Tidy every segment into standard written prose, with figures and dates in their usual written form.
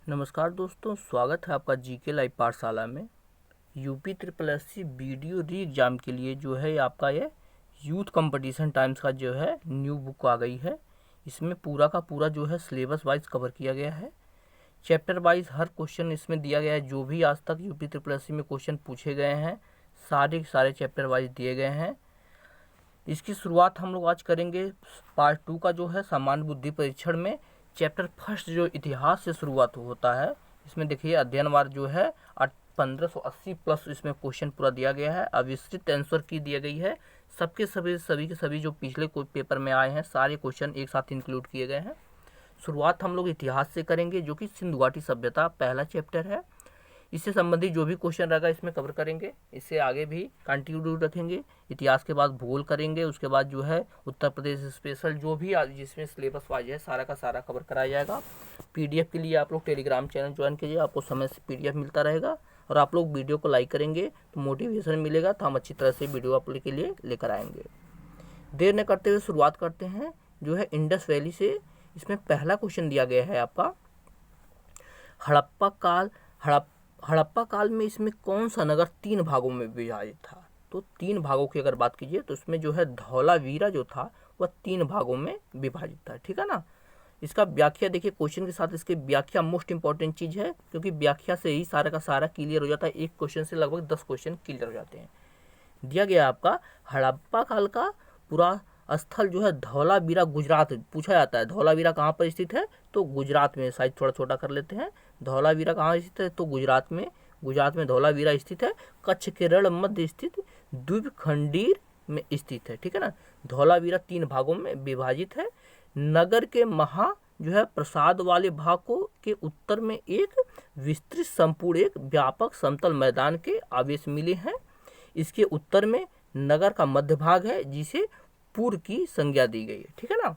नमस्कार दोस्तों, स्वागत है आपका जीके लाइव पाठशाला में। यूपी ट्रिपल एससी वीडियो री एग्ज़ाम के लिए जो है आपका ये यूथ कंपटीशन टाइम्स का जो है न्यू बुक आ गई है। इसमें पूरा का पूरा जो है सिलेबस वाइज कवर किया गया है। चैप्टर वाइज हर क्वेश्चन इसमें दिया गया है। जो भी आज तक यूपी ट्रिपल एससी में क्वेश्चन पूछे गए हैं सारे के सारे चैप्टर वाइज दिए गए हैं। इसकी शुरुआत हम लोग आज करेंगे पार्ट 2 का जो है सामान्य बुद्धि परीक्षण में चैप्टर फर्स्ट जो इतिहास से शुरुआत होता है। इसमें देखिए अध्ययनवार जो है 1580 प्लस इसमें क्वेश्चन पूरा दिया गया है। अविस्तृत आंसर की दिया गई है। सभी के सभी जो पिछले कोई पेपर में आए हैं सारे क्वेश्चन एक साथ इंक्लूड किए गए हैं। शुरुआत हम लोग इतिहास से करेंगे जो कि सिंधु घाटी सभ्यता पहला चैप्टर है। इससे संबंधित जो भी क्वेश्चन रहेगा इसमें कवर करेंगे। इससे आगे भी कंटिन्यू रखेंगे। इतिहास के बाद भूगोल करेंगे। उसके बाद जो है उत्तर प्रदेश स्पेशल जो भी जिसमें सिलेबस वाइज है सारा का सारा कवर कराया जाएगा। पीडीएफ के लिए आप लोग टेलीग्राम चैनल ज्वाइन कीजिए, आपको समय से पीडीएफ मिलता रहेगा। और आप लोग वीडियो को लाइक करेंगे तो मोटिवेशन मिलेगा, तो हम अच्छी तरह से वीडियो आप लोग के लिए लेकर आएंगे। देर न करते हुए शुरुआत करते हैं जो है इंडस वैली से। इसमें पहला क्वेश्चन दिया गया है आपका हड़प्पा काल में इसमें कौन सा नगर 3 भागों में विभाजित था। तो 3 भागों की अगर बात कीजिए तो उसमें जो है धौलावीरा जो था वह 3 भागों में विभाजित था। ठीक है ना। इसका व्याख्या देखिए, क्वेश्चन के साथ इसकी व्याख्या मोस्ट इंपॉर्टेंट चीज़ है, क्योंकि व्याख्या से ही सारा का सारा क्लियर हो जाता है। एक क्वेश्चन से लगभग 10 क्वेश्चन क्लियर हो जाते हैं। दिया गया आपका हड़प्पा काल का पूरा स्थल जो है धौलावीरा गुजरात पूछा जाता है। धौलावीरा कहाँ पर स्थित है तो गुजरात में। साइज थोड़ा छोटा कर लेते हैं। धौलावीरा कहाँ स्थित है तो गुजरात में धौलावीरा स्थित है। कच्छ के रण मध्य स्थित द्वीप खंडीर में स्थित है। ठीक है ना। धौलावीरा 3 भागों में विभाजित है। नगर के जो है प्रसाद वाले भाग को के उत्तर में एक विस्तृत संपूर्ण एक व्यापक समतल मैदान के आवेश मिले हैं। इसके उत्तर में नगर का मध्य भाग है जिसे पूर्व की संज्ञा दी गई है। ठीक है ना।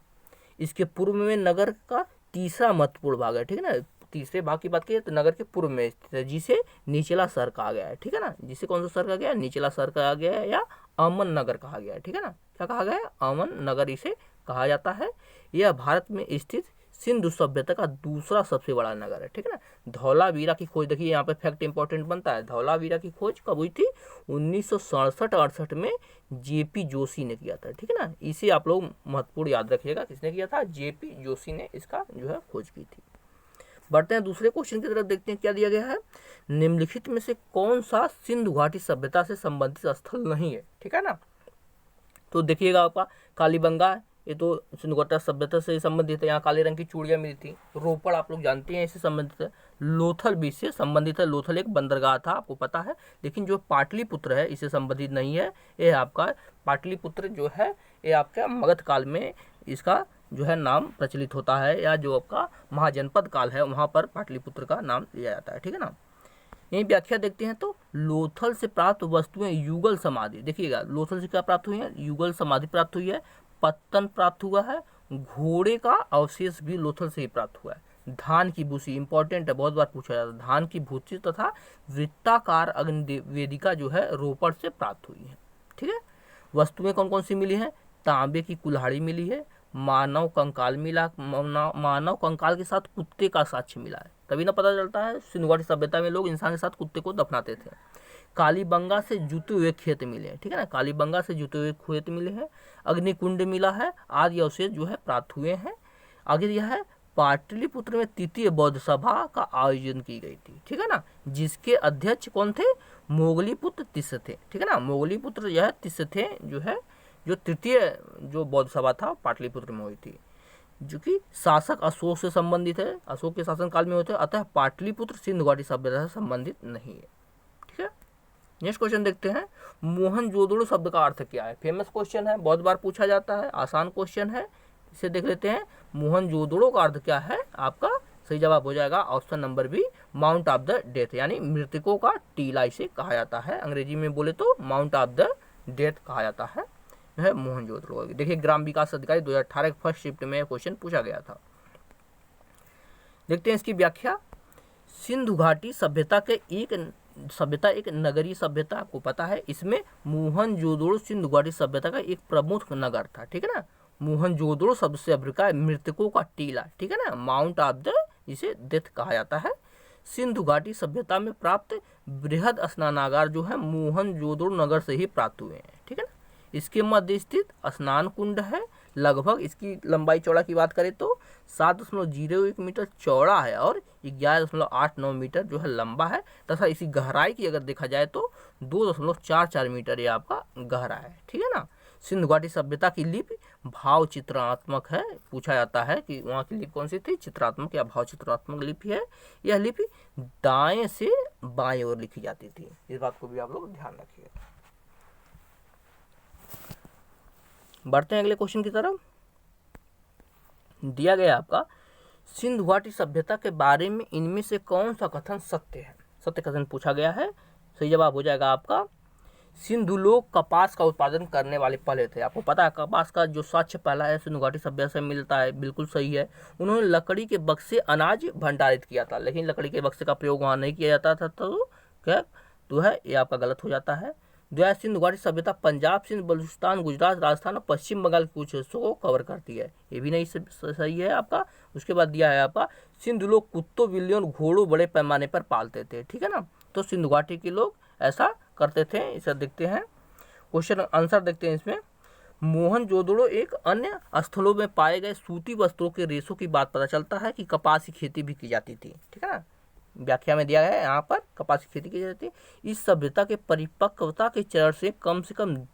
इसके पूर्व में नगर का तीसरा महत्वपूर्ण भाग है। ठीक है ना। तीसरे भाग की बात करें तो नगर के पूर्व में स्थित है जिसे निचला सर कहा गया है। ठीक है ना। जिसे कौन सा सर कहा गया है, निचला सर कहा गया है या अमन नगर कहा गया है। ठीक है ना। क्या कहा गया है, अमन नगर इसे कहा जाता है। यह भारत में स्थित सिंधु सभ्यता का दूसरा सबसे बड़ा नगर है। ठीक है ना। धौलावीरा की खोज देखिए, यहाँ पे फैक्ट इंपॉर्टेंट बनता है। धौलावीरा की खोज कब हुई थी 1967-68 में जेपी जोशी ने किया था। ठीक है ना। इसे आप लोग महत्वपूर्ण याद रखिएगा, किसने किया था, जेपी जोशी ने इसका जो है खोज की थी। बढ़ते हैं दूसरे क्वेश्चन की तरफ, देखते हैं क्या दिया गया है। निम्नलिखित में से कौन सा सिंधु घाटी सभ्यता से संबंधित स्थल नहीं है। ठीक है ना। तो देखिएगा आपका कालीबंगा, ये तो सिंधु घाटी सभ्यता से संबंधित है। यहाँ काले रंग की चूड़ियाँ मिली थी। रोपड़ आप लोग जानते हैं इससे संबंधित है। लोथल भी इससे संबंधित है। लोथल एक बंदरगाह था, आपको पता है। लेकिन जो पाटलिपुत्र है इससे संबंधित नहीं है। ये आपका पाटलिपुत्र जो है ये आपका मगध काल में इसका जो है नाम प्रचलित होता है, या जो आपका महाजनपद काल है वहाँ पर पाटलिपुत्र का नाम लिया जाता है। ठीक है ना। यही व्याख्या देखते हैं तो लोथल से प्राप्त वस्तुएं युगल समाधि, देखिएगा लोथल से क्या प्राप्त हुई है, युगल समाधि प्राप्त हुई है। पत्तन प्राप्त हुआ है। घोड़े का अवशेष भी लोथल से ही प्राप्त हुआ है। धान की भूसी इंपॉर्टेंट है, बहुत बार पूछा जाता है। धान की भूसी तथा वृत्ताकार अग्निवेदिका जो है रोपड़ से प्राप्त हुई है। ठीक है। वस्तुएं कौन कौन सी मिली हैं, तांबे की कुल्हाड़ी मिली है। मानव कंकाल मिला, मानव कंकाल के साथ कुत्ते का साक्ष्य मिला है। तभी ना पता चलता है सिंधु घाटी सभ्यता में लोग इंसान के साथ कुत्ते को दफनाते थे। कालीबंगा से जुते हुए खेत मिले हैं। ठीक है ना। कालीबंगा से जुते हुए खेत मिले हैं। अग्निकुंड मिला है। आदि अवशेष जो है प्राप्त हुए हैं। आगे यह है पाटलिपुत्र में तृतीय बौद्ध सभा का आयोजन की गई थी। ठीक है ना। जिसके अध्यक्ष कौन थे, मोगलीपुत्र तिस्स थे। ठीक है ना। मोगलीपुत्र यह तिस्स थे जो है जो तृतीय जो बौद्ध सभा था पाटलिपुत्र में हुई थी, जो कि शासक अशोक से संबंधित है। अशोक के शासनकाल में होते हैं। अतः पाटलिपुत्र सिंधु घाटी सभ्यता से संबंधित नहीं है। ठीक है। नेक्स्ट क्वेश्चन देखते हैं। मोहनजोदड़ो शब्द का अर्थ क्या है। फेमस क्वेश्चन है, बहुत बार पूछा जाता है, आसान क्वेश्चन है। इसे देख लेते हैं। मोहनजोदड़ो का अर्थ क्या है, आपका सही जवाब हो जाएगा option number B, mount of the death, यानी मृतकों का टीला इसे कहा जाता है। अंग्रेजी में बोले तो माउंट ऑफ द डेथ कहा जाता है मोहनजोदड़ो। देखिए ग्राम विकास अधिकारी 2018 के फर्स्ट शिफ्ट में क्वेश्चन पूछा गया था। देखते हैं इसकी व्याख्या। सिंधु घाटी सभ्यता एक नगरीय सभ्यता, आपको पता है। इसमें मोहनजोदड़ो सिंधु घाटी सभ्यता का एक प्रमुख नगर था। ठीक है ना। मोहनजोदड़ो शब्द से अभिप्राय मृतकों का टीला। ठीक है ना। माउंट ऑफ द इसे डेथ कहा जाता है। सिंधु घाटी सभ्यता में प्राप्त बृहद स्नानागार जो है मोहनजोदड़ो नगर से ही प्राप्त हुए हैं। ठीक है ना। इसके मध्य स्थित स्नान कुंड है, लगभग इसकी लंबाई चौड़ा की बात करें तो 7.01 मीटर चौड़ा है और 11.89 मीटर जो है लंबा है, तथा इसी गहराई की अगर देखा जाए तो 2.44 मीटर ये आपका गहरा है। ठीक है ना। सिंधु घाटी सभ्यता की लिपि भाव चित्रात्मक है। पूछा जाता है कि वहाँ की लिपि कौन सी थी, चित्रात्मक या भाव चित्रात्मक लिपि है। यह लिपि दाएं से बाएं ओर लिखी जाती थी, इस बात को भी आप लोग ध्यान रखिएगा। बढ़ते हैं अगले क्वेश्चन की तरफ। दिया गया आपका सिंधु घाटी सभ्यता के बारे में इनमें से कौन सा कथन सत्य है। सत्य कथन पूछा गया है। सही जवाब हो जाएगा आपका सिंधु लोग कपास का उत्पादन करने वाले पहले थे। आपको पता है कपास का जो साक्ष्य पहला है सिंधु घाटी सभ्यता से मिलता है, बिल्कुल सही है। उन्होंने लकड़ी के बक्से अनाज भंडारित किया था, लेकिन लकड़ी के बक्से का प्रयोग वहाँ नहीं किया जाता था, तो क्या तो है ये आपका गलत हो जाता है। जो सिंधु घाटी सभ्यता पंजाब, सिंध, बलूचिस्तान, गुजरात, राजस्थान और पश्चिम बंगाल के कुछ हिस्सों को कवर करती है, ये भी नहीं सही है आपका। उसके बाद दिया है आपका सिंधु लोग कुत्तों, बिल्लियों और घोड़ों बड़े पैमाने पर पालते थे। ठीक है ना। तो सिंधु घाटी के लोग ऐसा करते थे। इसे देखते हैं, क्वेश्चन आंसर देखते हैं इसमें। मोहनजोदड़ो एक अन्य स्थलों में पाए गए सूती वस्त्रों के रेशों की बात पता चलता है कि कपास की खेती भी की जाती थी। ठीक है ना। व्याख्या में दिया गया है यहाँ पर कपास की खेती की जाती है। इस सभ्यता के परिपक्वता के चरण से कम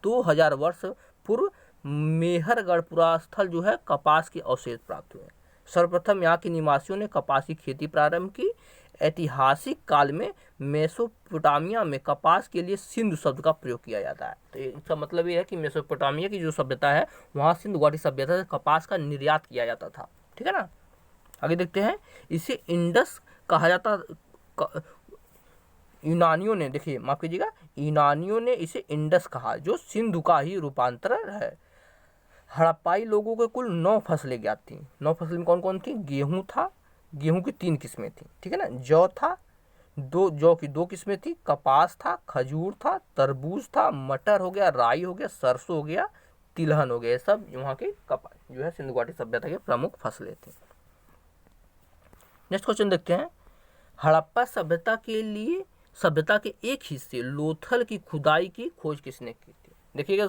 2000 वर्ष पूर्व मेहरगढ़पुरा स्थल जो है कपास के अवशेष प्राप्त हुए। सर्वप्रथम यहाँ के निवासियों ने कपास की खेती प्रारंभ की। ऐतिहासिक काल में मेसोपोटामिया में कपास के लिए सिंधु शब्द का प्रयोग किया जाता है। तो इसका मतलब ये है कि मेसोपोटामिया की जो सभ्यता है वहाँ सिंधु घाटी सभ्यता से कपास का निर्यात किया जाता था। ठीक है ना। आगे देखते हैं, इसे इंडस कहा जाता। यूनानियों ने, देखिए माफ कीजिएगा, यूनानियों ने इसे इंडस कहा, जो सिंधु का ही रूपांतर है। हड़प्पाई लोगों के कुल 9 फसलें ज्ञात थी। 9 फसलें कौन कौन थी? गेहूं था, गेहूं की 3 किस्में थी। ठीक है ना। जौ था, जौ की 2 किस्में थी। कपास था, खजूर था, तरबूज था, मटर हो गया, राई हो गया, सरसों हो गया, तिलहन हो गया। ये सब वहाँ के कपास जो है सिंधु घाटी सभ्यता के प्रमुख फसलें थी। नेक्स्ट क्वेश्चन देखते हैं। हड़प्पा सभ्यता के एक हिस्से लोथल की खुदाई की खोज किसने की थी? देखिएगा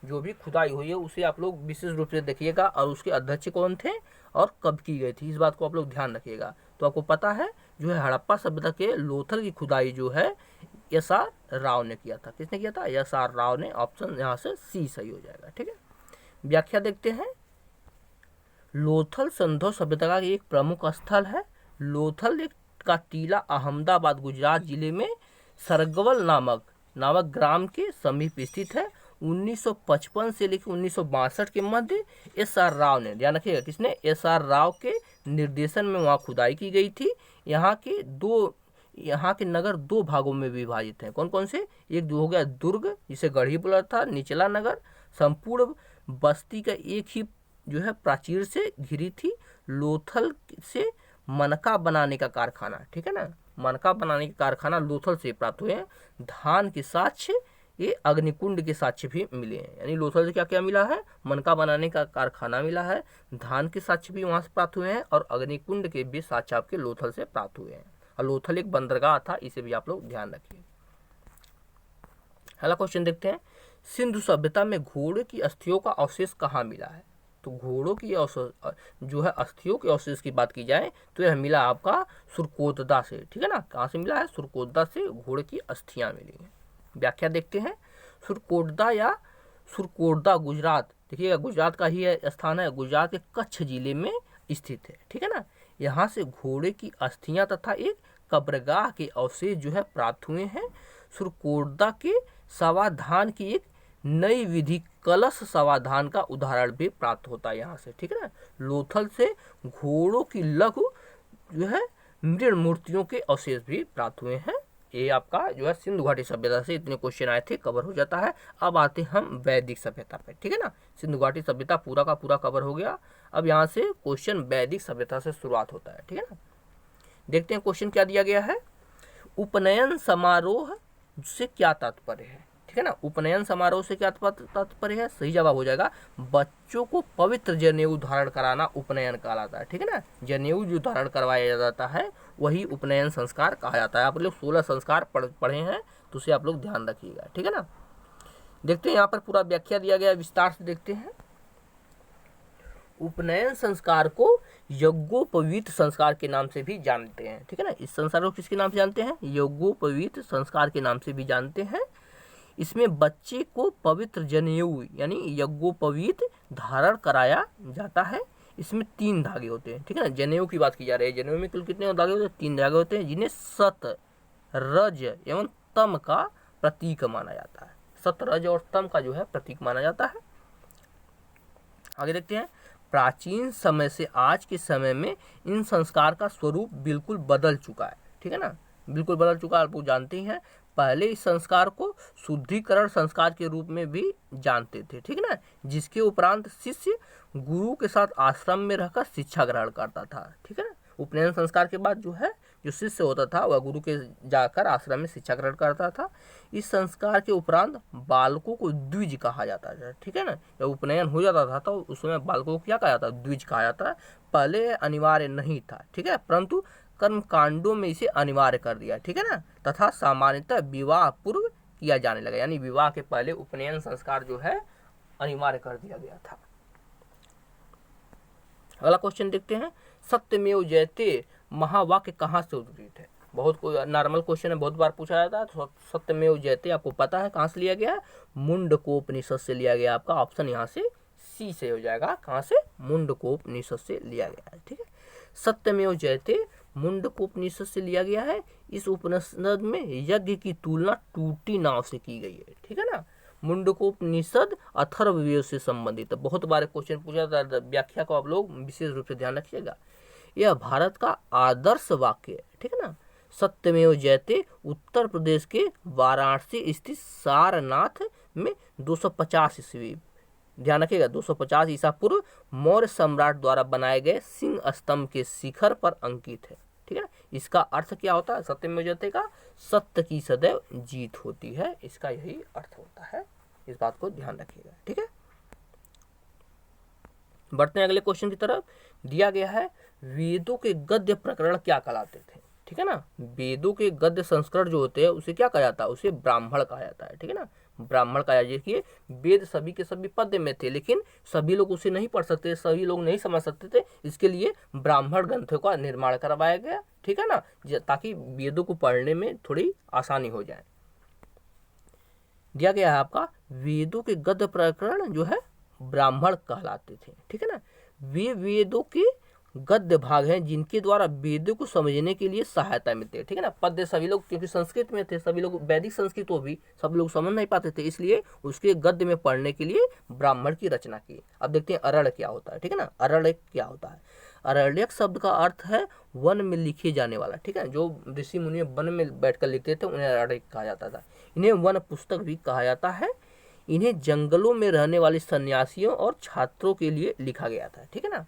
जो भी खुदाई हुई है उसे आप लोग विशेष रूप से देखिएगा, और उसके अध्यक्ष कौन थे और कब की गई थी, इस बात को आप लोग ध्यान रखिएगा। तो आपको पता है जो है हड़प्पा सभ्यता के लोथल की खुदाई जो है एस.आर. राव ने किया था। किसने किया था? एस.आर. राव ने। ऑप्शन यहाँ से सी सही हो जाएगा। ठीक है। व्याख्या देखते हैं। लोथल सिंधु सभ्यता का एक प्रमुख स्थल है। लोथल का टीला अहमदाबाद गुजरात जिले में सरगवल नामक ग्राम के समीप स्थित है। 1955 से लेकर 1962 के मध्य एस.आर. राव ने, ध्यान रखिएगा किसने, एस.आर. राव के निर्देशन में वहाँ खुदाई की गई थी। यहाँ के नगर 2 भागों में विभाजित हैं। कौन कौन से? एक जो हो गया दुर्ग, जिसे गढ़ी बोला था, निचला नगर। संपूर्ण बस्ती का एक ही जो है प्राचीर से घिरी थी। लोथल से मनका बनाने का कारखाना, ठीक है ना, मनका बनाने का कारखाना लोथल से प्राप्त हुए हैं। धान के साक्ष्य, ये अग्निकुंड के साक्ष्य भी मिले हैं। यानी लोथल से क्या क्या मिला है? मनका बनाने का कारखाना मिला है, धान के साक्ष्य भी वहां से प्राप्त हुए हैं, और अग्निकुंड के भी साक्ष्य आपके लोथल से प्राप्त हुए हैं। और लोथल एक बंदरगाह था, इसे भी आप लोग ध्यान रखिए। अगला क्वेश्चन देखते हैं। सिंधु सभ्यता में घोड़े की अस्थियों का अवशेष कहाँ मिला है? तो घोड़ों की जो है अस्थियों के अवशेष की बात की जाए तो यह मिला आपका सुरकोतदा से। ठीक है ना। कहाँ से मिला है? सुरकोतदा से घोड़े की अस्थियां मिली हैं। व्याख्या देखते हैं। सुरकोटदा गुजरात, देखिएगा गुजरात का ही स्थान है, गुजरात के कच्छ जिले में स्थित है। ठीक है ना। यहाँ से घोड़े की अस्थियां तथा एक कब्रगाह के अवशेष जो है प्राप्त हुए हैं। सुरकोटदा के समाधान की एक नई विधि कलश समाधान का उदाहरण भी प्राप्त होता है यहाँ से। ठीक है ना। लोथल से घोड़ों की लघु जो है मृण मूर्तियों के अवशेष भी प्राप्त हुए हैं। ये आपका जो है सिंधु घाटी सभ्यता से इतने क्वेश्चन आए थे, कवर हो जाता है। अब आते हैं हम वैदिक सभ्यता पे। ठीक है ना। सिंधु घाटी सभ्यता पूरा का पूरा कवर हो गया। अब यहाँ से क्वेश्चन वैदिक सभ्यता से शुरुआत होता है। ठीक है ना। देखते हैं क्वेश्चन क्या दिया गया है। उपनयन समारोह से क्या तात्पर्य है? ठीक ठीक है ना। उपनयन समारोह से क्या तात्पर्य है, सही जवाब हो जाएगा बच्चों को पवित्र जनेऊ धारण कराना उपनयन कहलाता है, ठीक है ना। जनेऊ जो धारण करवाया जाता है वही उपनयन संस्कार कहा जाता है। आप लोग 16 संस्कार पढ़े हैं तो उसे आप लोग ध्यान रखिएगा, ठीक है ना। देखते हैं यहाँ पर पूरा व्याख्या दिया गया, विस्तार से देखते हैं। उपनयन संस्कार को यज्ञोपवीत संस्कार के नाम से भी जानते हैं, ठीक है ना। इस संस्कार को किसके नाम से जानते हैं, यज्ञोपवीत संस्कार के नाम से भी जानते हैं। इसमें बच्चे को पवित्र जनेऊ यानी यज्ञोपवीत धारण कराया जाता है। इसमें 3 धागे होते हैं, ठीक है ना। जनेऊ की बात की जा रही है, जनेऊ में कुल कितने धागे होते हैं, 3 धागे होते हैं, जिन्हें सत, रज एवं तम का प्रतीक माना जाता है। सत, रज और तम का जो है प्रतीक माना जाता है। आगे देखते हैं। प्राचीन समय से आज के समय में इन संस्कार का स्वरूप बिल्कुल बदल चुका है, ठीक है ना, बिल्कुल बदल चुका है। आप लोग जानते हैं पहले इस संस्कार को शुद्धिकरण संस्कार के रूप में भी जानते थे, ठीक है ना, जिसके उपरांत शिष्य गुरु के साथ आश्रम में रहकर शिक्षा ग्रहण करता था, ठीक है ना। उपनयन संस्कार के बाद जो है जो शिष्य होता था वह गुरु के जाकर आश्रम में शिक्षा ग्रहण करता था। इस संस्कार के उपरांत बालकों को द्विज कहा जाता है, ठीक है ना। जब उपनयन हो जाता था तो उस समय बालकों को क्या कहा जाता है, द्विज कहा जाता है। पहले अनिवार्य नहीं था, ठीक है, परंतु कर्म कांडों में इसे अनिवार्य कर दिया, ठीक है ना, तथा सामान्यतः विवाह पूर्व किया जाने लगा, यानी विवाह के पहले उपनयन संस्कार जो है अनिवार्य कर दिया गया था। अगला क्वेश्चन देखते हैं। सत्यमेव जयते महावाक्य कहाँ से उद्धृत है। बहुत कोई नॉर्मल क्वेश्चन है, बहुत बार पूछा जाता है। तो सत्यमेव जयते आपको पता है कहाँ से लिया गया है, मुंडकोपनिषद से लिया गया। आपका ऑप्शन यहाँ से सी से हो जाएगा, कहाँ से, मुंडकोपनिषद से लिया गया है, ठीक है। सत्यमेव जयते मुंडकोपनिषद से लिया गया है। इस उपनिषद में यज्ञ की तुलना टूटी नाव से की गई है, ठीक है ना। मुंडकोपनिषद अथर्ववेद से संबंधित है। बहुत बार क्वेश्चन पूछा जाता है, व्याख्या को आप लोग विशेष रूप से ध्यान रखिएगा। यह भारत का आदर्श वाक्य है, ठीक है ना। सत्यमेव जयते उत्तर प्रदेश के वाराणसी स्थित सारनाथ में 250 ईस्वी, ध्यान रखिएगा 250 ईसा पूर्व मौर्य सम्राट द्वारा बनाए गए सिंह स्तंभ के शिखर पर अंकित है, ठीक है। इसका अर्थ क्या होता है, सत्यमेव जयते का, सत्य की सदैव जीत होती है, इसका यही अर्थ होता है। इस बात को ध्यान रखिएगा, ठीक है। बढ़ते हैं अगले क्वेश्चन की तरफ। दिया गया है वेदों के गद्य प्रकरण क्या कहलाते थे, ठीक है ना। वेदों के गद्य संस्करण जो होते हैं उसे क्या कहा जाता है, उसे ब्राह्मण कहा जाता है, ठीक है ना। ब्राह्मण कहा जाता है। देखिए वेद सभी के सभी पद्य में थे, लेकिन सभी लोग उसे नहीं पढ़ सकते, सभी लोग नहीं समझ सकते थे, इसके लिए ब्राह्मण ग्रंथों का निर्माण करवाया गया, ठीक है ना, ताकि वेदों को पढ़ने में थोड़ी आसानी हो जाए। दिया गया है आपका वेदों के गद्य प्रकरण जो है ब्राह्मण कहलाते थे, ठीक है ना। वे वेदों के गद्य भाग हैं जिनके द्वारा वेदों को समझने के लिए सहायता मिलती है, ठीक है ना। पद्य सभी लोग क्योंकि संस्कृत में थे, सभी लोग वैदिक संस्कृत वो भी सब लोग समझ नहीं पाते थे, इसलिए उसके गद्य में पढ़ने के लिए ब्राह्मण की रचना की। अब देखते हैं अरण्य क्या होता है, ठीक है ना। अरण्य क्या होता है, अरण्यक शब्द का अर्थ है वन में लिखे जाने वाला, ठीक है। जो ऋषि मुनि वन में बैठकर लिखते थे उन्हें अरण्यक कहा जाता था। इन्हें वन पुस्तक भी कहा जाता है। इन्हें जंगलों में रहने वाले सन्यासियों और छात्रों के लिए लिखा गया था, ठीक है ना।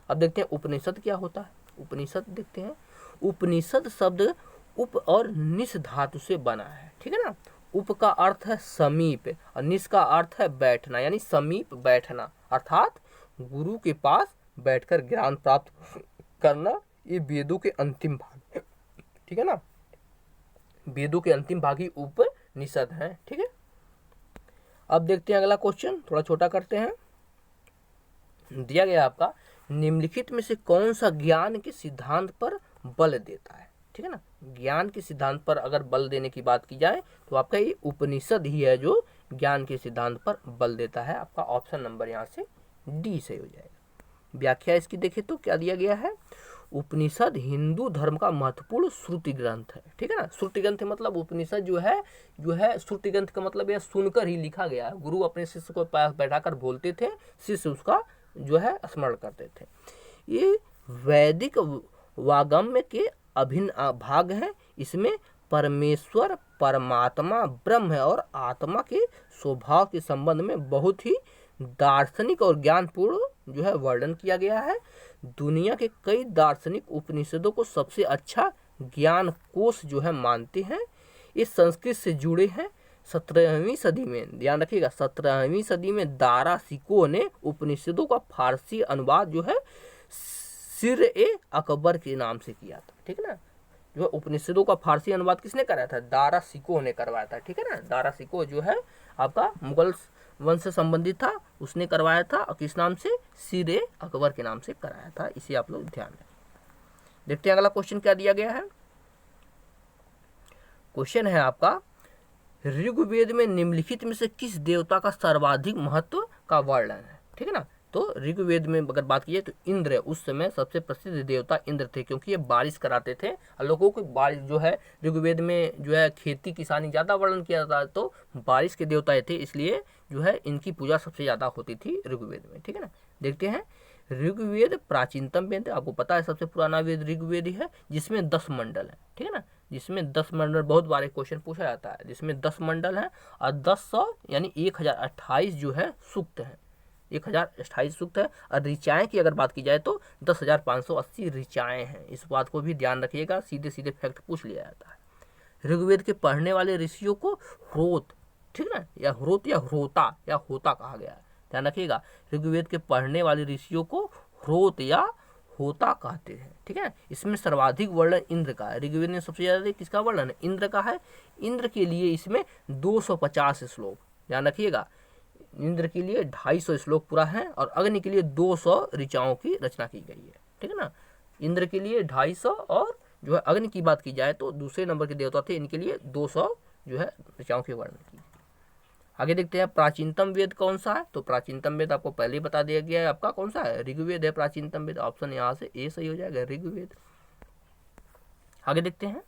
अब देखते हैं उपनिषद क्या होता है। उपनिषद देखते हैं। उपनिषद शब्द उप और निस धातु से बना है, ठीक है ना। उप का अर्थ है समीप और निस का अर्थ है बैठना, यानी समीप बैठना, अर्थात गुरु के पास बैठकर ज्ञान प्राप्त करना। ये वेदों के अंतिम भाग, ठीक है ना, वेदों के अंतिम भाग ही उपनिषद है, ठीक है। अब देखते हैं अगला क्वेश्चन, थोड़ा छोटा करते हैं। दिया गया आपका निम्नलिखित में से कौन सा ज्ञान के सिद्धांत पर बल देता है, ठीक है ना। ज्ञान के सिद्धांत पर अगर बल देने की बात की जाए तो आपका ये उपनिषद ही है जो ज्ञान के सिद्धांत पर बल देता है। आपका ऑप्शन नंबर यहाँ से डी से हो जाएगा। व्याख्या इसकी देखें तो क्या दिया गया है, उपनिषद हिंदू धर्म का महत्वपूर्ण श्रुति ग्रंथ है, ठीक है ना। श्रुति ग्रंथ मतलब उपनिषद जो है श्रुति ग्रंथ का मतलब यह सुनकर ही लिखा गया है। गुरु अपने शिष्य को पास बैठाकर बोलते थे, शिष्य उसका जो है स्मरण करते थे। ये वैदिक वागम्य के अभिन्न भाग है। इसमें परमेश्वर, परमात्मा, ब्रह्म और आत्मा के स्वभाव के संबंध में बहुत ही दार्शनिक और ज्ञानपूर्ण जो है वर्णन किया गया है। दुनिया के कई दार्शनिक उपनिषदों को सबसे अच्छा ज्ञान कोश जो है मानते हैं। ये संस्कृत से जुड़े हैं। 17वीं सदी में, ध्यान रखिएगा, 17वीं सदी में दाराशिकोह ने उपनिषदों का फारसी अनुवाद जो है सिर-ए-अकबर के नाम से किया था। ठीक है ना, जो उपनिषदों का फारसी अनुवाद किसने कराया था? दाराशिकोह ने करवाया था। ठीक है ना, दाराशिकोह जो है आपका मुगल वंश से संबंधित था, उसने करवाया था और किस नाम से? सिर-ए-अकबर के नाम से कराया था। इसे आप लोग ध्यान रखें। देखते हैं अगला क्वेश्चन क्या दिया गया है। क्वेश्चन है आपका, ऋग्वेद में निम्नलिखित में से किस देवता का सर्वाधिक महत्व का वर्णन है? ठीक है ना, तो ऋग्वेद में अगर बात की जाए तो इंद्र उस समय सबसे प्रसिद्ध देवता इंद्र थे, क्योंकि ये बारिश कराते थे और लोगों को बारिश जो है ऋग्वेद में जो है खेती किसानी ज़्यादा वर्णन किया जाता है, तो बारिश के देवता थे, इसलिए जो है इनकी पूजा सबसे ज़्यादा होती थी ऋग्वेद में। ठीक है ना, देखते हैं। ऋग्वेद प्राचीनतम वेद है, आपको पता है सबसे पुराना वेद ऋग्वेद ही है, जिसमें 10 मंडल है। ठीक है ना, जिसमें 10 मंडल, बहुत बार क्वेश्चन पूछा जाता है, जिसमें 10 मंडल है और 1000 यानी 1028 जो है सूक्त है, 1028 सूक्त है। और ऋचाएँ की अगर बात की जाए तो 10,580 ऋचाएँ हैं। इस बात को भी ध्यान रखिएगा, सीधे सीधे फैक्ट पूछ लिया जाता है। ऋग्वेद के पढ़ने वाले ऋषियों को ह्रोत, ठीक है ना, या ह्रोत या ह्रोता या होता कहा गया है, ध्यान रखिएगा। ऋग्वेद के पढ़ने वाले ऋषियों को ह्रोत या होता कहते हैं। ठीक है, इसमें सर्वाधिक वर्णन इंद्र का है। ऋग्वेद में सबसे ज्यादा किसका वर्णन है? इंद्र का है। इंद्र के लिए इसमें 250 श्लोक, ध्यान रखिएगा, इंद्र के लिए 250 श्लोक पूरा है और अग्नि के लिए 200 ऋचाओं की रचना की गई है। ठीक है ना, इंद्र के लिए 250 और जो है अग्नि की बात की जाए तो दूसरे नंबर के देवता थे, इनके लिए 200 जो है ऋचाओं के वर्णन की। आगे देखते हैं प्राचीनतम वेद कौन सा है। तो प्राचीनतम वेद आपको पहले ही बता दिया गया है, आपका कौन सा है? ऋग्वेद है प्राचीनतम वेद। ऑप्शन यहाँ से ए सही हो जाएगा, ऋग्वेद। आगे देखते हैं,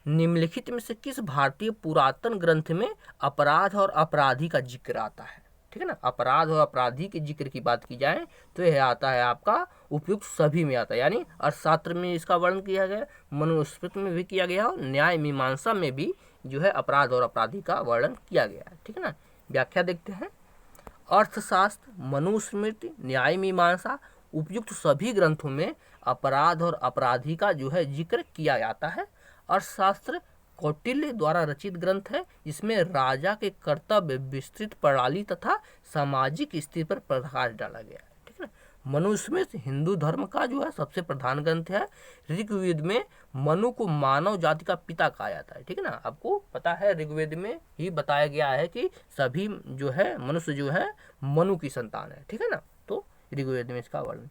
निम्नलिखित में से किस भारतीय पुरातन ग्रंथ में अपराध और अपराधी का जिक्र आता है? ठीक है ना, अपराध और अपराधी के जिक्र की बात की जाए तो यह आता है आपका उपयुक्त सभी में आता है, यानी अर्थशास्त्र में इसका वर्णन किया गया, मनुस्मृति में भी किया गया और न्याय मीमांसा में भी जो है अपराध और अपराधी का वर्णन किया गया है। ठीक है ना, व्याख्या देखते हैं। अर्थशास्त्र, मनुस्मृति, न्याय मीमांसा, उपयुक्त सभी ग्रंथों में अपराध और अपराधी का जो है जिक्र किया जाता है। अर्थशास्त्र कौटिल्य द्वारा रचित ग्रंथ है, जिसमें राजा के कर्तव्य, विस्तृत प्रणाली तथा सामाजिक स्थिति पर प्रकाश डाला गया है। ठीक है ना, मनुस्मृति हिंदू धर्म का जो है सबसे प्रधान ग्रंथ है। ऋग्वेद में मनु को मानव जाति का पिता कहा जाता है। ठीक है ना, आपको पता है ऋग्वेद में ही बताया गया है कि सभी जो है मनुष्य जो है मनु की संतान है। ठीक है ना, तो ऋग्वेद में इसका वर्णन।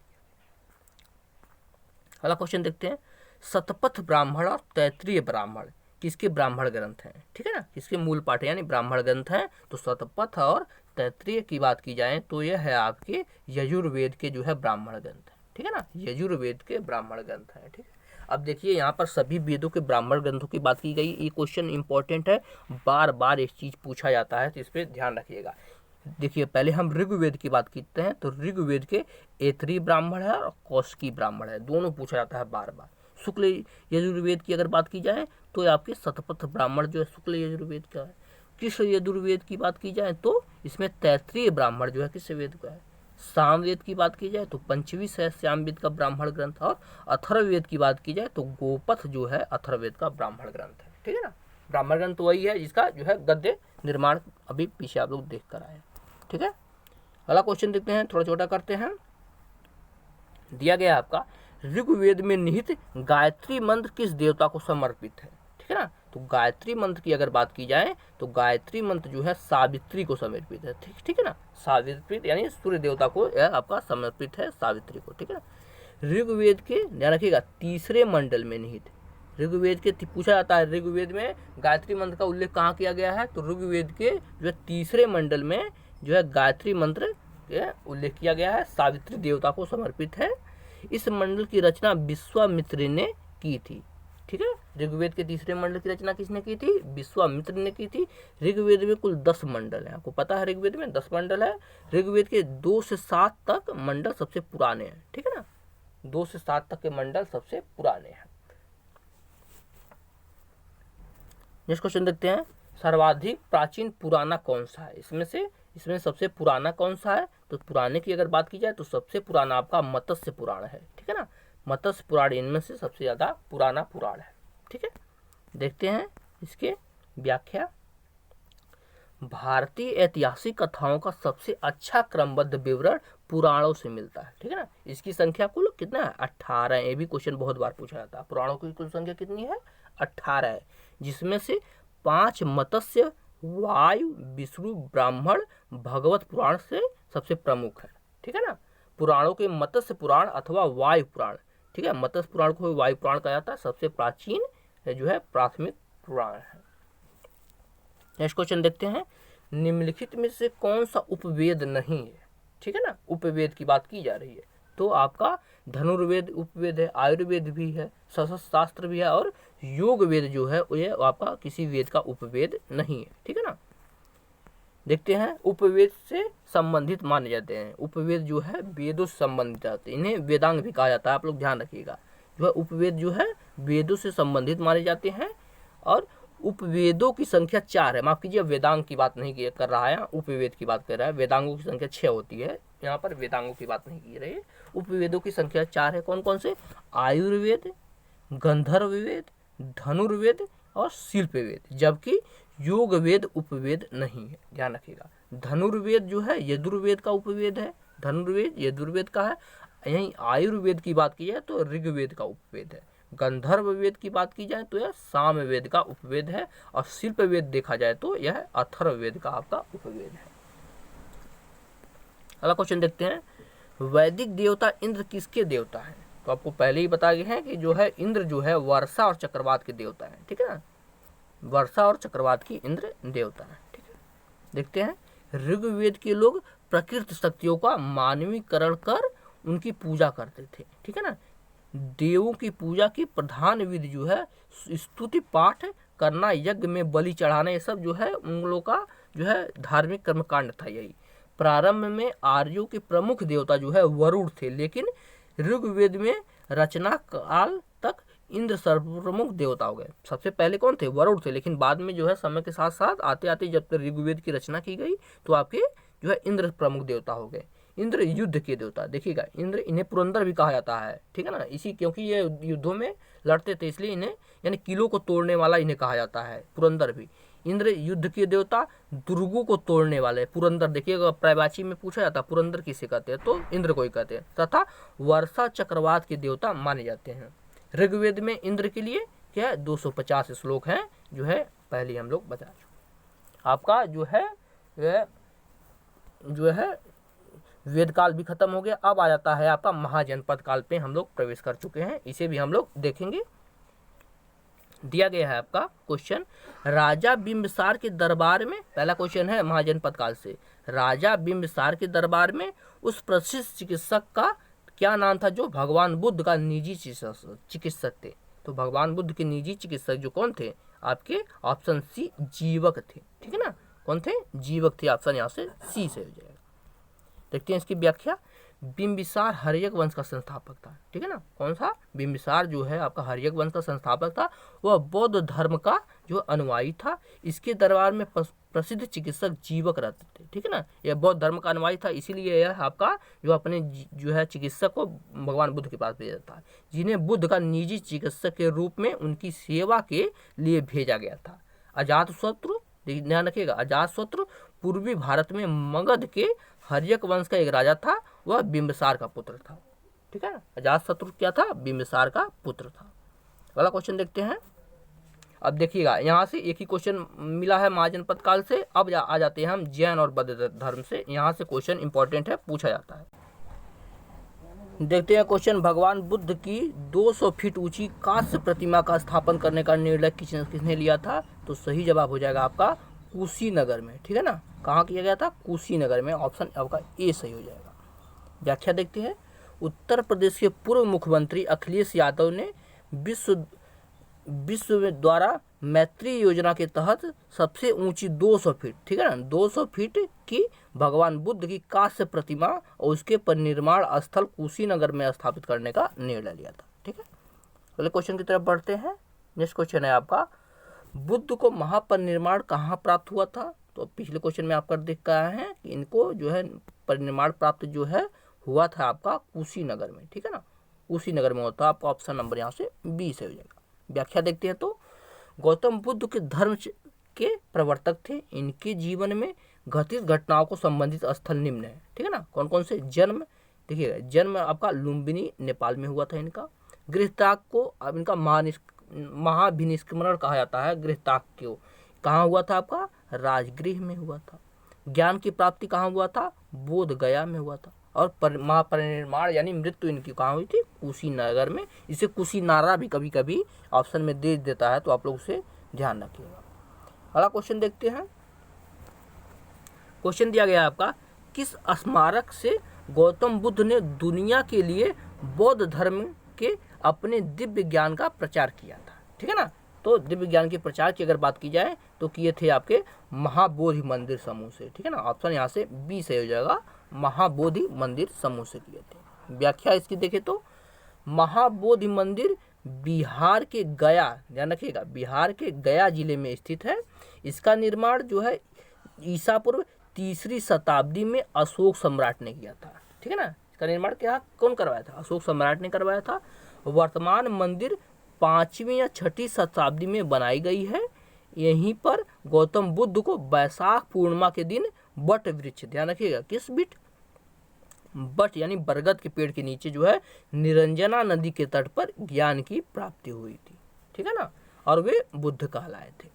अगला क्वेश्चन देखते हैं, शतपथ ब्राह्मण और तैत्तिरीय ब्राह्मण किसके ब्राह्मण ग्रंथ हैं? ठीक है ना, किसके मूल पाठ यानी ब्राह्मण ग्रंथ हैं? तो शतपथ और तैत्तिरीय की बात की जाए तो यह है आपके यजुर्वेद के जो है ब्राह्मण ग्रंथ है। ठीक है ना, यजुर्वेद के ब्राह्मण ग्रंथ है। ठीक है, अब देखिए यहाँ पर सभी वेदों के ब्राह्मण ग्रंथों की बात की गई। ये क्वेश्चन इंपॉर्टेंट है, बार बार एक चीज पूछा जाता है, तो इस पर ध्यान रखिएगा। देखिए पहले हम ऋग्वेद की बात करते हैं, तो ऋग्वेद के ऐतरेय ब्राह्मण है और कौशिकी ब्राह्मण है, दोनों पूछा जाता है बार बार। शुक्ल यजुर्वेद की अगर बात की जाए तो आपके शतपथ ब्राह्मण जो है शुक्ल यजुर्वेद का है। कृष्ण यजुर्वेद की बात की जाए तो इसमें तैत्तिरीय ब्राह्मण जो है किस वेद का है? सामवेद की बात की जाए तो पंचविंश है सामवेद का ब्राह्मण ग्रंथ, और अथर्ववेद की बात की जाए तो गोपथ जो है अथर्ववेद का ब्राह्मण ग्रंथ है। ठीक है ना, ब्राह्मण ग्रंथ वही है जिसका जो है गद्य निर्माण अभी पीछे आप लोग देख कर आए। ठीक है, अगला क्वेश्चन देखते हैं, थोड़ा छोटा करते हैं। दिया गया आपका ऋग्वेद में निहित गायत्री मंत्र किस देवता को समर्पित है? ठीक है ना, तो गायत्री मंत्र की अगर बात की जाए तो गायत्री मंत्र जो है सावित्री को समर्पित है। ठीक है ना, सावित्री यानी सूर्य देवता को यह आपका समर्पित है, सावित्री को। ठीक है ना, ऋग्वेद के ध्यान रखिएगा तीसरे मंडल में निहित, ऋग्वेद के पूछा जाता है ऋग्वेद में गायत्री मंत्र का उल्लेख कहाँ किया गया है? तो ऋग्वेद के जो है तीसरे मंडल में जो है गायत्री मंत्र के उल्लेख किया गया है, सावित्री देवता को समर्पित है। इस मंडल की रचना विश्वामित्र ने की थी। ठीक है, ऋग्वेद के तीसरे मंडल की रचना किसने की थी? विश्वामित्र ने की थी। ऋग्वेद में कुल 10 मंडल है, आपको पता है ऋग्वेद में 10 मंडल है। ऋग्वेद के 2 से 7 तक मंडल सबसे पुराने हैं। ठीक है ना, 2 से 7 तक के मंडल सबसे पुराने हैं। नेक्स्ट क्वेश्चन देखते हैं, सर्वाधिक प्राचीन पुराना कौन सा है? इसमें सबसे पुराना कौन सा है? तो पुराने की अगर बात की जाए तो सबसे पुराना आपका मत्स्य पुराण है। ठीक है ना, मत्स्य पुराण इनमें से सबसे ज्यादा पुराना पुराण है। ठीक है, देखते हैं इसके व्याख्या। भारतीय ऐतिहासिक कथाओं का सबसे अच्छा क्रमबद्ध विवरण पुराणों से मिलता है। ठीक है ना। इसकी संख्या कुल कितना है? 18 है। ये भी क्वेश्चन बहुत बार पूछा जाता है। पुराणों की कुल संख्या कितनी है? 18 है, जिसमें से 5 मत्स्य, वायु, विष्णु, ब्राह्मण, भगवत पुराण से सबसे प्रमुख है। ठीक है ना। पुराणों के मत्स्य पुराण अथवा वायु पुराण, ठीक है, मत्स्य पुराण को वायु पुराण कहा जाता है, सबसे प्राचीन जो है प्राथमिक पुराण है। नेक्स्ट क्वेश्चन देखते हैं, निम्नलिखित में से कौन सा उपवेद नहीं है? ठीक है ना। उपवेद की बात की जा रही है, तो आपका धनुर्वेद उपवेद है, आयुर्वेद भी है, शास्त्र भी है, और योग वेद जो है ये आपका किसी वेद का उपवेद नहीं है। ठीक है ना। देखते हैं, उपवेद से संबंधित माने जाते हैं। उपवेद जो है वेदों से संबंधित आते हैं, इन्हें वेदांग भी कहा जाता है। आप लोग ध्यान रखिएगा, जो है उपवेद जो है वेदों से संबंधित माने जाते हैं, और उपवेदों की संख्या 4 है। माफ कीजिए, वेदांग की बात नहीं कर रहा है, उपवेद की बात कर रहा है। वेदांगों की संख्या 6 होती है, यहाँ पर वेदांगों की बात नहीं की रही है। उपवेदों की संख्या 4 है। कौन कौन से? आयुर्वेद, गंधर्व वेद, धनुर्वेद और शिल्प वेद, जबकि योग वेद उपवेद नहीं है। ध्यान रखिएगा, धनुर्वेद जो है यजुर्वेद का उपवेद है, धनुर्वेद यजुर्वेद का है। यहीं आयुर्वेद की बात की जाए तो ऋग्वेद का उपवेद है। गंधर्व वेद की बात की जाए तो यह सामवेद का उपवेद है, और शिल्प वेद देखा जाए तो यह अथर्ववेद का आपका उपवेद है। अगला क्वेश्चन देखते हैं, वैदिक देवता इंद्र किसके देवता है? तो आपको पहले ही बता गए हैं कि जो है इंद्र जो है वर्षा और चक्रवात के देवता है। ठीक है ना। वर्षा और चक्रवात की इंद्र देवता है। ठीक है। देखते हैं, ऋग्वेद के लोग प्रकृति शक्तियों का मानवीकरण कर उनकी पूजा करते थे। ठीक है ना। देवों की पूजा की प्रधान विधि जो है स्तुति पाठ करना, यज्ञ में बलि चढ़ाना, ये सब जो है उन लोगों का जो है धार्मिक कर्मकांड था। यही प्रारंभ में आर्यों के प्रमुख देवता जो है वरुण थे, लेकिन ऋग्वेद में रचना काल तक इंद्र सर्वप्रमुख देवता हो गए। सबसे पहले कौन थे? वरुण थे, लेकिन बाद में जो है समय के साथ साथ आते आते जब तक ऋग्वेद की रचना की गई तो आपके जो है इंद्र प्रमुख देवता हो गए। इंद्र युद्ध के देवता, देखिएगा इंद्र, इन्हें पुरंदर भी कहा जाता है। ठीक है ना। इसी क्योंकि ये युद्धों में लड़ते थे, इसलिए इन्हें यानी किलों को तोड़ने वाला इन्हें कहा जाता है, पुरंदर भी। इंद्र युद्ध के देवता, दुर्गों को तोड़ने वाले पुरंदर। देखिएगा प्रायवाची में पूछा जाता है पुरंदर किसे कहते हैं, तो इंद्र को ही कहते हैं। तथा वर्षा चक्रवात के देवता माने जाते हैं। ऋग्वेद में इंद्र के लिए क्या 250 श्लोक हैं, जो है पहले हम लोग बता चुके। आपका जो है वेद काल भी खत्म हो गया। अब आ जाता है आपका महाजनपद काल पे हम लोग प्रवेश कर चुके हैं, इसे भी हम लोग देखेंगे। दिया गया है आपका क्वेश्चन, राजा बिंबिसार के दरबार में, पहला क्वेश्चन है महाजनपद काल से, राजा बिंबिसार के दरबार में उस प्रसिद्ध चिकित्सक का क्या नाम था जो भगवान बुद्ध का निजी चिकित्सक थे? तो भगवान बुद्ध के निजी चिकित्सक जो कौन थे? आपके ऑप्शन सी जीवक थे। ठीक है ना। कौन थे? जीवक थे। ऑप्शन यहाँ से सी से हो जाएगा। देखते हैं इसकी व्याख्या। बिंबिसार हर्यक वंश का संस्थापक था। ठीक है ना। कौन सा? बिंबिसार जो है आपका हर्यक वंश का संस्थापक था। वह बौद्ध धर्म का जो अनुयायी था। इसके दरबार में प्रसिद्ध चिकित्सक जीवक रहते थे। ठीक है ना। यह बौद्ध धर्म का अनुयायी था, इसीलिए यह आपका जो अपने जो है चिकित्सक को भगवान बुद्ध के पास भेजा था, जिन्हें बुद्ध का निजी चिकित्सक के रूप में उनकी सेवा के लिए भेजा गया था। अजातशत्रु, ध्यान रखिएगा, अजातशत्रु पूर्वी भारत में मगध के हर्यक वंश का एक राजा था, वह बिंबिसार का पुत्र था। ठीक है। अजातशत्रु क्या था? बिंबिसार का पुत्र था। अगला क्वेश्चन देखते हैं। अब देखिएगा यहाँ से एक ही क्वेश्चन मिला है महाजनपद काल से। अब आ जाते हैं हम जैन और बौद्ध धर्म से। यहाँ से क्वेश्चन इंपॉर्टेंट है, पूछा जाता है। देखते हैं क्वेश्चन, भगवान बुद्ध की 200 फीट ऊंची कांस्य प्रतिमा का स्थापन करने का निर्णय किसने लिया था? तो सही जवाब हो जाएगा आपका कुशीनगर में। ठीक है ना। कहाँ किया गया था? कुशीनगर में। ऑप्शन आपका ए सही हो जाएगा। व्याख्या देखते हैं। उत्तर प्रदेश के पूर्व मुख्यमंत्री अखिलेश यादव ने विश्व द्वारा मैत्री योजना के तहत सबसे ऊंची 200 फीट, ठीक है ना, 200 फीट की भगवान बुद्ध की कांस्य प्रतिमा और उसके परिनिर्माण स्थल कुशीनगर में स्थापित करने का निर्णय लिया था। ठीक है। अगले क्वेश्चन की तरफ बढ़ते हैं। नेक्स्ट क्वेश्चन है आपका, बुद्ध को महापरिनिर्माण कहाँ प्राप्त हुआ था? तो पिछले क्वेश्चन में आपका देख कर आए हैं कि इनको जो है परिनिर्माण प्राप्त जो है हुआ था आपका कुशीनगर में। ठीक है ना। कुशीनगर में होता है। आपका ऑप्शन नंबर यहाँ से बी से हो जाएगा। व्याख्या देखते हैं तो गौतम बुद्ध के धर्म के प्रवर्तक थे। इनके जीवन में घटित घटनाओं को संबंधित स्थल निम्न है, ठीक है ना। कौन कौन से? जन्म, देखिएगा जन्म आपका लुम्बिनी नेपाल में हुआ था इनका। गृहत्याग को अब इनका महाभिनिष्क्रमण कहा जाता है। गृहत्याग को कहाँ हुआ था? आपका राजगृह में हुआ था। ज्ञान की प्राप्ति कहाँ हुआ था? बोध गया में हुआ था। और महापरिनिर्वाण यानी मृत्यु इनकी कहाँ हुई थी? कुशीनगर में। इसे कुशीनारा भी कभी कभी ऑप्शन में दे देता है, तो आप लोग उसे ध्यान रखिएगा। अगला क्वेश्चन देखते हैं। क्वेश्चन दिया गया आपका, किस स्मारक से गौतम बुद्ध ने दुनिया के लिए बौद्ध धर्म के अपने दिव्य ज्ञान का प्रचार किया था? ठीक है ना। तो दिव्य ज्ञान के प्रचार की अगर बात की जाए तो किए थे आपके महाबोधि मंदिर समूह से, ठीक है ना। ऑप्शन यहाँ से बी सही हो जाएगा, महाबोधि मंदिर समूह से किए थे। व्याख्या इसकी देखें तो महाबोधि मंदिर बिहार के गया, ध्यान रखिएगा, बिहार के गया जिले में स्थित है। इसका निर्माण जो है ईसा पूर्व 3री शताब्दी में अशोक सम्राट ने किया था, ठीक है ना। इसका निर्माण क्या कौन करवाया था? अशोक सम्राट ने करवाया था। वर्तमान मंदिर 5वीं या 6ठी शताब्दी में बनाई गई है। यहीं पर गौतम बुद्ध को वैशाख पूर्णिमा के दिन बट वृक्ष, ध्यान रखिएगा किस बिट बट यानी बरगद के पेड़ के नीचे जो है निरंजना नदी के तट पर ज्ञान की प्राप्ति हुई थी, ठीक है ना। और वे बुद्ध कहलाए थे।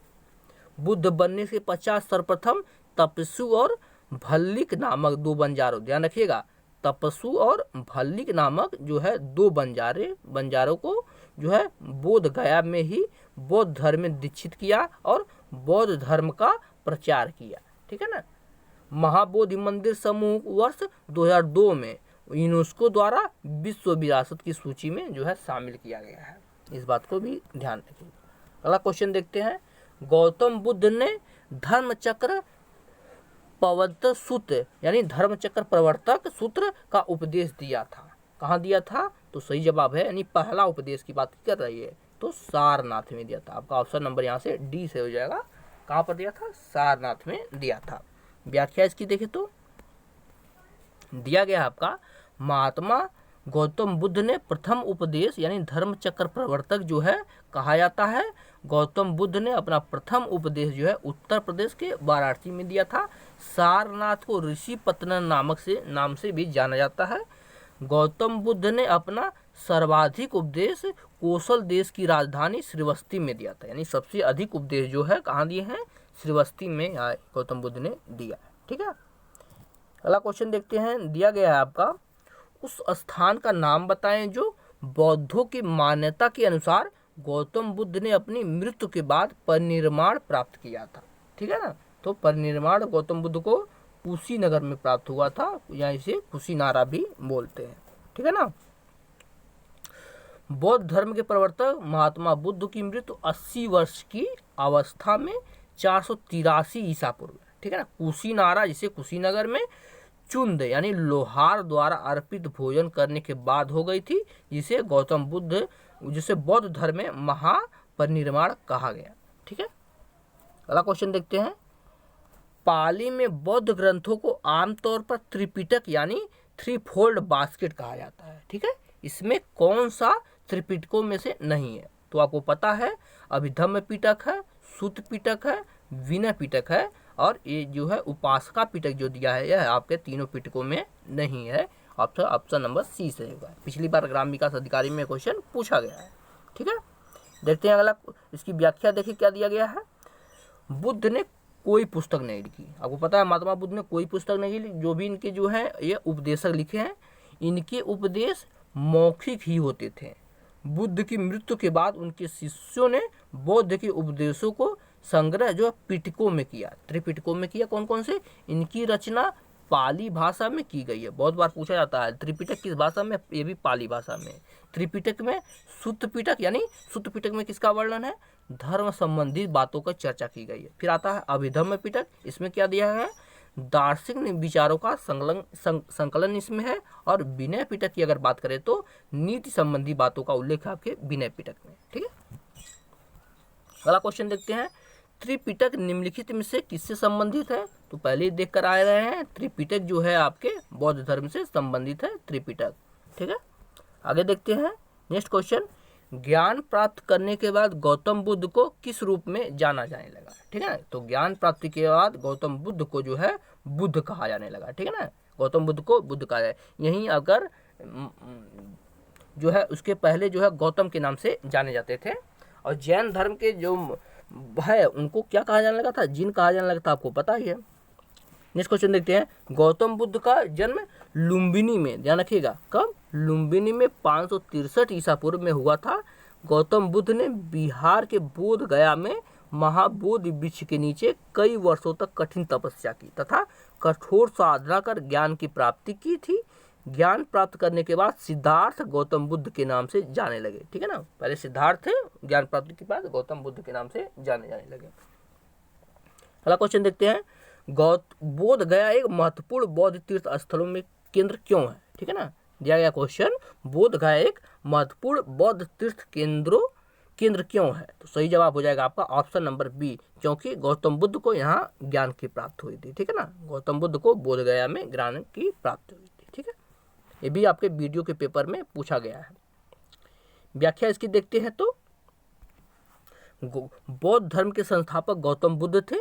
बुद्ध बनने से पश्चात सर्वप्रथम तपस्सु और भल्लिक नामक 2 बंजारों, ध्यान रखिएगा, तपस्सु और भल्लिक नामक जो है 2 बंजारों को जो है बोध गया में ही बौद्ध धर्म में दीक्षित किया और बौद्ध धर्म का प्रचार किया, ठीक है ना। महाबोधि मंदिर समूह वर्ष 2002 में यूनेस्को द्वारा विश्व विरासत की सूची में जो है शामिल किया गया है। इस बात को भी ध्यान रखिए। अगला क्वेश्चन देखते हैं। गौतम बुद्ध ने धर्मचक्र प्रवर्तक सूत्र यानी धर्मचक्र प्रवर्तक सूत्र का उपदेश दिया था। कहाँ दिया था? तो सही जवाब है यानी पहला उपदेश की बात कर रही है तो सारनाथ में दिया था। आपका ऑप्शन नंबर यहाँ से डी से हो जाएगा। कहाँ पर दिया था? सारनाथ में दिया था। व्याख्या इसकी देखें तो दिया गया आपका महात्मा गौतम बुद्ध ने प्रथम उपदेश यानी धर्मचक्र प्रवर्तक जो है कहा जाता है। गौतम बुद्ध ने अपना प्रथम उपदेश जो है उत्तर प्रदेश के वाराणसी में दिया था। सारनाथ को ऋषि पत्तन नाम से भी जाना जाता है। गौतम बुद्ध ने अपना सर्वाधिक उपदेश कौशल देश की राजधानी श्रीवस्ती में दिया था, यानी सबसे अधिक उपदेश जो है कहाँ दिए हैं? श्रीवस्ती में गौतम बुद्ध ने दिया, ठीक है। अगला क्वेश्चन देखते हैं। दिया गया है आपका, उस स्थान का नाम बताएं जो बौद्धों की मान्यता के अनुसार गौतम बुद्ध ने अपनी मृत्यु के बाद परिनिर्वाण प्राप्त किया था, ठीक है ना। तो परिनिर्वाण गौतम बुद्ध को कुशीनगर में प्राप्त हुआ था, या इसे कुशीनारा भी बोलते हैं, ठीक है ना। बौद्ध धर्म के प्रवर्तक महात्मा बुद्ध की मृत्यु 80 वर्ष की अवस्था में 483 ईसा पूर्व, ठीक है ना, कुशीनारा जिसे कुशीनगर में चुंद यानी लोहार द्वारा अर्पित भोजन करने के बाद हो गई थी, जिसे बौद्ध धर्म में महापरिनिर्वाण कहा गया, ठीक है। अगला क्वेश्चन देखते हैं। पाली में बौद्ध ग्रंथों को आमतौर पर त्रिपिटक यानी 3 फोल्ड बास्केट कहा जाता है, ठीक है। इसमें कौन सा त्रिपिटकों में से नहीं है? तो आपको पता है अभिधम्म पिटक है, सूत पिटक है, विनय पिटक है, और ये जो है उपासका पिटक जो दिया है यह आपके तीनों पिटकों में नहीं है। ऑप्शन नंबर सी से होगा। पिछली बार ग्राम विकास अधिकारी में क्वेश्चन पूछा गया है, ठीक है। देखते हैं अगला, इसकी व्याख्या देखिए क्या दिया गया है। बुद्ध ने कोई पुस्तक नहीं लिखी। आपको पता है महात्मा बुद्ध ने कोई पुस्तक नहीं लिखी। जो भी इनके जो है ये उपदेशक लिखे हैं, इनके उपदेश मौखिक ही होते थे। बुद्ध की मृत्यु के बाद उनके शिष्यों ने बौद्ध के उपदेशों को संग्रह जो पिटकों में किया, त्रिपिटकों में किया। कौन कौन से? इनकी रचना पाली भाषा में की गई है। बहुत बार पूछा जाता है त्रिपिटक किस भाषा में? ये भी पाली भाषा में। त्रिपिटक में सुत्त पिटक यानी सुत्त पिटक में किसका वर्णन है? धर्म संबंधी बातों का चर्चा की गई है। फिर आता है अभिधम्म पिटक, इसमें क्या दिया है? दार्शनिक विचारों का संकलन इसमें है। और विनय पिटक की अगर बात करें तो नीति संबंधी बातों का उल्लेख है आपके विनय पिटक में, ठीक है। अगला क्वेश्चन देखते हैं। त्रिपिटक निम्नलिखित में से किससे संबंधित है? तो पहले देख कर आ रहे हैं त्रिपिटक जो है आपके बौद्ध धर्म से संबंधित है त्रिपिटक, ठीक है। आगे देखते हैं नेक्स्ट क्वेश्चन। ज्ञान प्राप्त करने के बाद गौतम बुद्ध को किस रूप में जाना जाने लगा, ठीक है ना। तो ज्ञान प्राप्ति के बाद गौतम बुद्ध को जो है बुद्ध कहा जाने लगा, ठीक है ना। गौतम बुद्ध को बुद्ध कहा जाए। यहीं अगर जो है उसके पहले जो है गौतम के नाम से जाने जाते थे। और जैन धर्म के जो है उनको क्या कहा जाने लगा था, जिन कहा जाने लगा था, आपको पता ही है। नेक्स्ट क्वेश्चन देखते हैं। गौतम बुद्ध का जन्म लुम्बिनी में, ध्यान रखिएगा, कब, लुम्बिनी में 563 ईसा पूर्व में हुआ था। गौतम बुद्ध ने बिहार के बोध गया में महाबोधि वृक्ष के नीचे कई वर्षों तक कठिन तपस्या की तथा कठोर साधना कर ज्ञान की प्राप्ति की थी। ज्ञान प्राप्त करने के बाद सिद्धार्थ गौतम बुद्ध के नाम से जाने लगे, ठीक है ना। पहले सिद्धार्थ थे, ज्ञान प्राप्ति के बाद गौतम बुद्ध के नाम से जाने लगे। अगला क्वेश्चन देखते हैं। बोध गया एक महत्वपूर्ण बौद्ध तीर्थ स्थलों में केंद्र क्यों है, ठीक है ना। दिया गया क्वेश्चन, बोध गया एक महत्वपूर्ण बौद्ध तीर्थ केंद्र क्यों है। तो सही जवाब हो जाएगा आपका ऑप्शन नंबर बी, क्योंकि गौतम बुद्ध को यहाँ ज्ञान की प्राप्ति हुई थी, ठीक है ना। गौतम बुद्ध को बोध गया में ज्ञान की प्राप्ति हुई थी, ठीक है। ये भी आपके वीडियो के पेपर में पूछा गया है। व्याख्या इसकी देखते हैं तो बौद्ध धर्म के संस्थापक गौतम बुद्ध थे।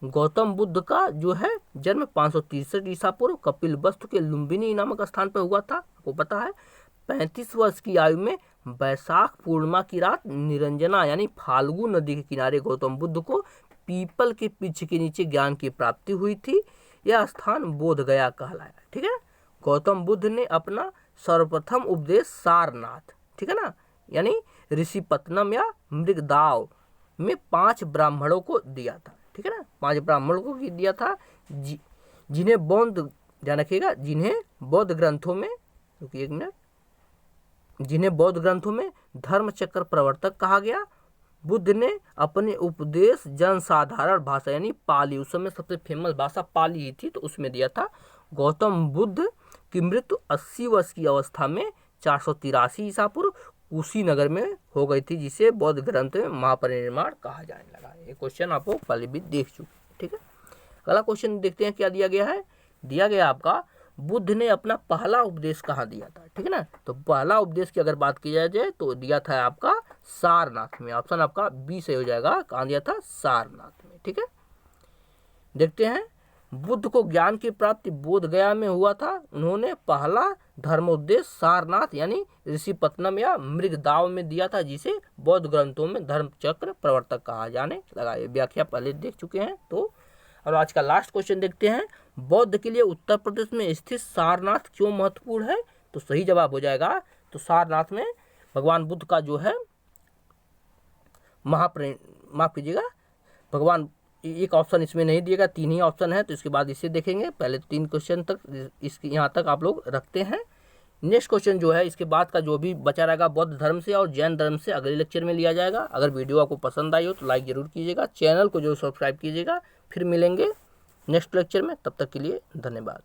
गौतम बुद्ध का जो है जन्म 563 ईसा पूर्व कपिलवस्तु के लुम्बिनी नामक स्थान पर हुआ था, आपको पता है। 35 वर्ष की आयु में वैशाख पूर्णिमा की रात निरंजना यानी फाल्गु नदी के किनारे गौतम बुद्ध को पीपल के वृक्ष के नीचे ज्ञान की प्राप्ति हुई थी। यह स्थान बोध गया कहलाया, ठीक है। गौतम बुद्ध ने अपना सर्वप्रथम उपदेश सारनाथ, ठीक है ना, यानी ऋषिपत्तनम या मृगदाव में 5 ब्राह्मणों को दिया था, ठीक है ना। 5 ब्राह्मणों को दिया था जिन्हें बौद्ध, ध्यान रखिएगा, जिन्हें बौद्ध ग्रंथों में, क्योंकि एक मिनट, जिन्हें बौद्ध ग्रंथों में धर्मचक्र प्रवर्तक कहा गया। बुद्ध ने अपने उपदेश जनसाधारण भाषा यानी पाली, उस समय सबसे फेमस भाषा पाली ही थी, तो उसमें दिया था। गौतम बुद्ध की मृत्यु 80 वर्ष की अवस्था में 483 ईसा पूर्व कुशीनगर में हो गई थी, जिसे बौद्ध ग्रंथ में महापरिनिर्वाण कहा जाने लगा। ये क्वेश्चन आपको पहले भी देख चुके, ठीक है। अगला क्वेश्चन देखते हैं क्या दिया गया है। दिया गया आपका, बुद्ध ने अपना पहला उपदेश कहाँ दिया था, ठीक है ना। तो पहला उपदेश की अगर बात की जाए तो दिया था आपका सारनाथ में। ऑप्शन आपका बी से हो जाएगा, कहाँ दिया था, सारनाथ में, ठीक है। देखते हैं, बुद्ध को ज्ञान की प्राप्ति बोध गया में हुआ था। उन्होंने पहला धर्मोपदेश सारनाथ यानी ऋषिपत्तनम या मृगदाव में दिया था, जिसे बौद्ध ग्रंथों में धर्मचक्र प्रवर्तक कहा जाने लगा। ये व्याख्या पहले देख चुके हैं। तो और आज का लास्ट क्वेश्चन देखते हैं। बौद्ध के लिए उत्तर प्रदेश में स्थित सारनाथ क्यों महत्वपूर्ण है। तो सही जवाब हो जाएगा, तो सारनाथ में भगवान बुद्ध का जो है माफ कीजिएगा, भगवान, एक ऑप्शन इसमें नहीं दिएगा, 3 ही ऑप्शन है, तो इसके बाद इसे देखेंगे। पहले 3 क्वेश्चन तक इसके यहाँ तक आप लोग रखते हैं। नेक्स्ट क्वेश्चन जो है इसके बाद का जो भी बचा रहेगा बौद्ध धर्म से और जैन धर्म से अगले लेक्चर में लिया जाएगा। अगर वीडियो आपको पसंद आई हो तो लाइक जरूर कीजिएगा, चैनल को जरूर सब्सक्राइब कीजिएगा। फिर मिलेंगे नेक्स्ट लेक्चर में, तब तक के लिए धन्यवाद।